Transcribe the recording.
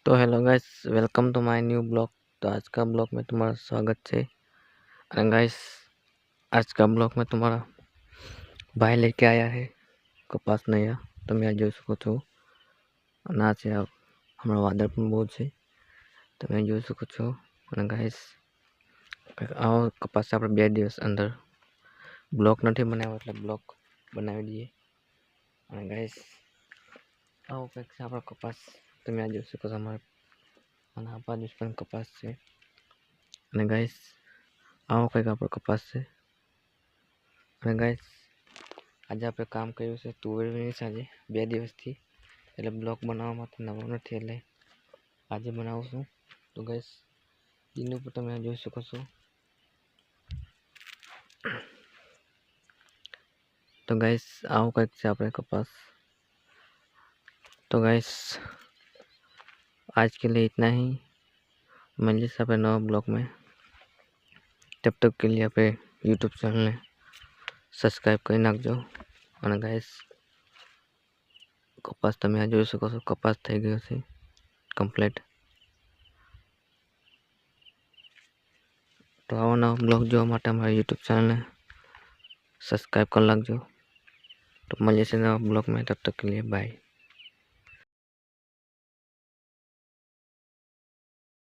तो hello guys, welcome to my new blog. तो आज का ब्लॉग में तुम्हारा स्वागत है। एंड गाइस, आज का ब्लॉग में तुम्हारा भाई लेके आया है कपास नया। તમે આ જોઈ શકો છો અને આ છે હમણાં વાદળ પણ બહુ છે, તમે જોઈ શકો છો। અને ગાઈસ, આવો કપાસ આપણે 2 દિવસ અંદર બ્લોક નથી બનાવ્યો એટલે બ્લોક બનાવી દઈએ। અને ગાઈસ, આવો કંઈક છે આપણો કપાસ, તમે આ જોઈ શકો છો। અને આ બાજુ પણ કપાસ છે। અને ગાઈસ, આવો કંઈક આપણો કપાસ છે। અને ગાઈસ, આજે આપણે કામ કર્યું છે તુવેરની સાંજે 2 દિવસથી, એટલે બ્લોક બનાવવા માટે નવો નથી, એટલે આજે બનાવું છું। તો ગાઈસ, એની ઉપર તમે જોઈ શકો છો। તો गाइस, आओ કંઈક છે આપણે कपास। तो गाइस, आज के लिए इतना ही। मिलिए अपने नए ब्लॉग में। तब तक के लिए अपने यूट्यूब चैनल ने सब्सक्राइब કરી નાખજો। અને ગાઈસ, કપાસ તમે આ જોઈ શકો છો, કપાસ થઈ ગયો છે કમ્પ્લીટ। તો આવા નવા બ્લોગ જોવા માટે અમારા यूट्यूब ચેનલને સબસ્ક્રાઇબ કરી નાખજો। तो મળીએ છીએ નવા બ્લોગ में, तब तक के लिए बाय।